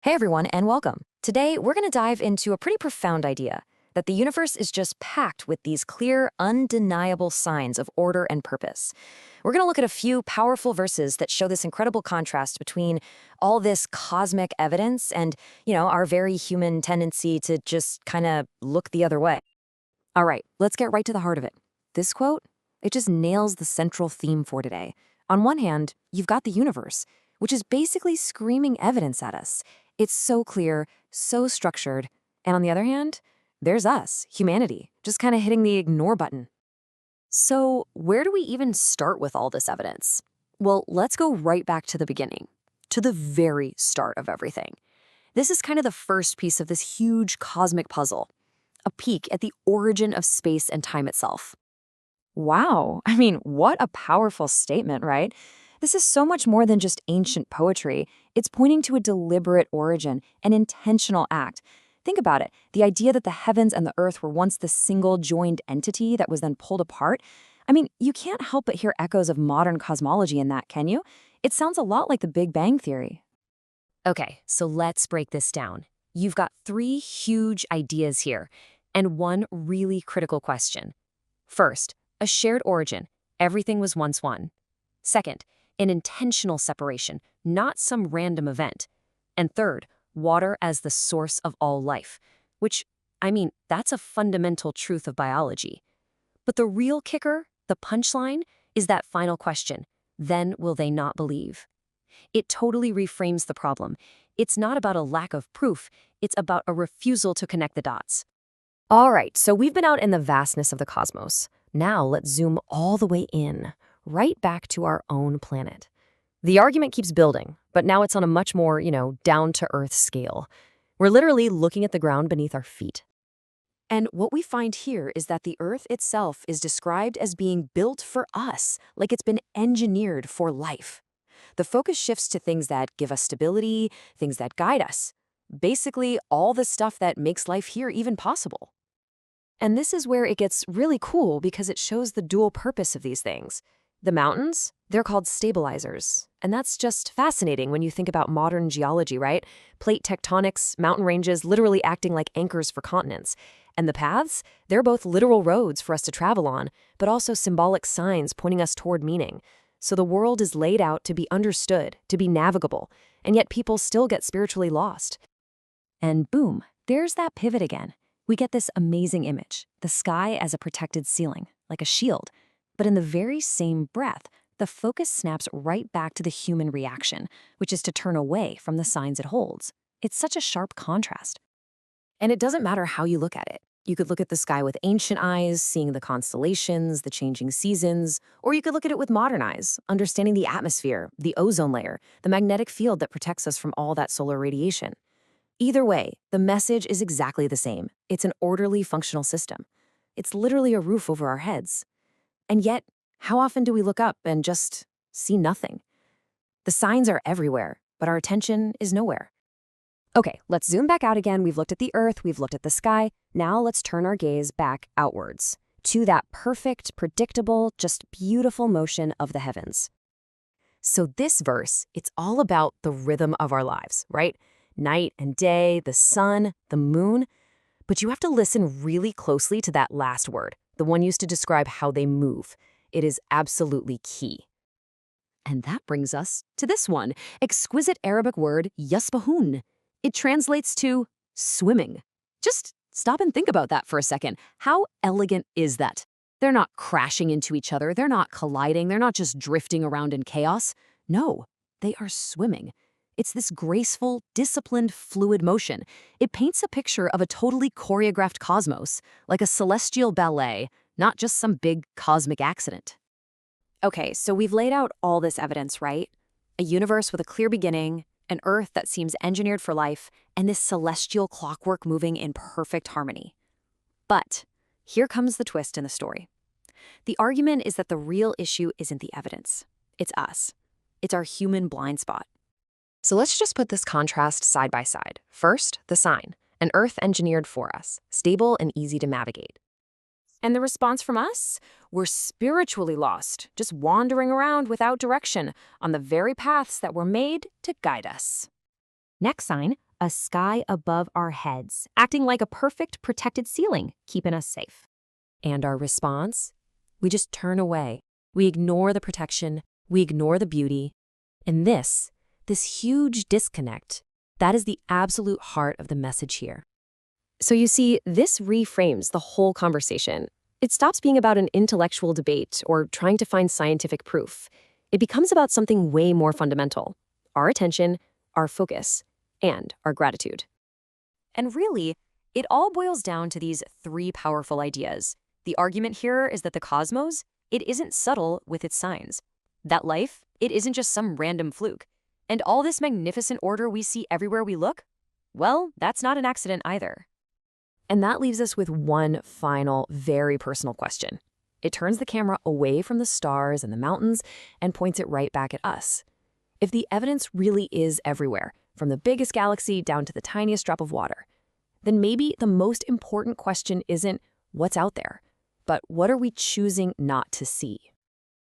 Hey everyone, and welcome. Today, we're going to dive into a pretty profound idea that the universe is just packed with these clear, undeniable signs of order and purpose. We're going to look at a few powerful verses that show this incredible contrast between all this cosmic evidence and, our very human tendency to just kind of look the other way. All right, let's get right to the heart of it. This quote, it just nails the central theme for today. On one hand, you've got the universe, which is basically screaming evidence at us. It's so clear, so structured. And on the other hand, there's us, humanity, just kind of hitting the ignore button. So where do we even start with all this evidence? Well, let's go right back to the beginning, to the very start of everything. This is kind of the first piece of this huge cosmic puzzle, a peek at the origin of space and time itself. Wow, what a powerful statement, right? This is so much more than just ancient poetry. It's pointing to a deliberate origin, an intentional act. Think about it. The idea that the heavens and the earth were once the single joined entity that was then pulled apart. You can't help but hear echoes of modern cosmology in that, can you? It sounds a lot like the Big Bang Theory. Okay, so let's break this down. You've got three huge ideas here, and one really critical question. First, a shared origin. Everything was once one. Second, an intentional separation, not some random event. And third, water as the source of all life, which, that's a fundamental truth of biology. But the real kicker, the punchline, is that final question. Then will they not believe? It totally reframes the problem. It's not about a lack of proof. It's about a refusal to connect the dots. All right, so we've been out in the vastness of the cosmos. Now let's zoom all the way in, right back to our own planet. The argument keeps building, but now it's on a much more, down-to-earth scale. We're literally looking at the ground beneath our feet. And what we find here is that the Earth itself is described as being built for us, like it's been engineered for life. The focus shifts to things that give us stability, things that guide us. Basically, all the stuff that makes life here even possible. And this is where it gets really cool because it shows the dual purpose of these things. The mountains, they're called stabilizers. And that's just fascinating when you think about modern geology, right? Plate tectonics, mountain ranges literally acting like anchors for continents. And the paths, they're both literal roads for us to travel on, but also symbolic signs pointing us toward meaning. So the world is laid out to be understood, to be navigable, and yet people still get spiritually lost. And boom, there's that pivot again. We get this amazing image, the sky as a protected ceiling, like a shield. But in the very same breath, the focus snaps right back to the human reaction, which is to turn away from the signs it holds. It's such a sharp contrast. And it doesn't matter how you look at it. You could look at the sky with ancient eyes, seeing the constellations, the changing seasons, or you could look at it with modern eyes, understanding the atmosphere, the ozone layer, the magnetic field that protects us from all that solar radiation. Either way, the message is exactly the same. It's an orderly, functional system. It's literally a roof over our heads. And yet, how often do we look up and just see nothing? The signs are everywhere, but our attention is nowhere. Okay, let's zoom back out again. We've looked at the Earth, we've looked at the sky. Now let's turn our gaze back outwards to that perfect, predictable, just beautiful motion of the heavens. So this verse, it's all about the rhythm of our lives, right? Night and day, the sun, the moon. But you have to listen really closely to that last word, the one used to describe how they move. It is absolutely key. And that brings us to this one, exquisite Arabic word, yasbahun. It translates to swimming. Just stop and think about that for a second. How elegant is that? They're not crashing into each other. They're not colliding. They're not just drifting around in chaos. No, they are swimming. It's this graceful, disciplined, fluid motion. It paints a picture of a totally choreographed cosmos, like a celestial ballet, not just some big cosmic accident. Okay, so we've laid out all this evidence, right? A universe with a clear beginning, an Earth that seems engineered for life, and this celestial clockwork moving in perfect harmony. But here comes the twist in the story. The argument is that the real issue isn't the evidence. It's us. It's our human blind spot. So let's just put this contrast side by side. First, the sign, an Earth engineered for us, stable and easy to navigate. And the response from us? We're spiritually lost, just wandering around without direction on the very paths that were made to guide us. Next sign, a sky above our heads, acting like a perfect protected ceiling, keeping us safe. And our response? We just turn away. We ignore the protection. We ignore the beauty. And this huge disconnect, that is the absolute heart of the message here. So you see, this reframes the whole conversation. It stops being about an intellectual debate or trying to find scientific proof. It becomes about something way more fundamental: our attention, our focus, and our gratitude. And really, it all boils down to these three powerful ideas. The argument here is that the cosmos, it isn't subtle with its signs. That life, it isn't just some random fluke. And all this magnificent order we see everywhere we look, well, that's not an accident either. And that leaves us with one final, very personal question. It turns the camera away from the stars and the mountains and points it right back at us. If the evidence really is everywhere, from the biggest galaxy down to the tiniest drop of water, then maybe the most important question isn't what's out there, but what are we choosing not to see?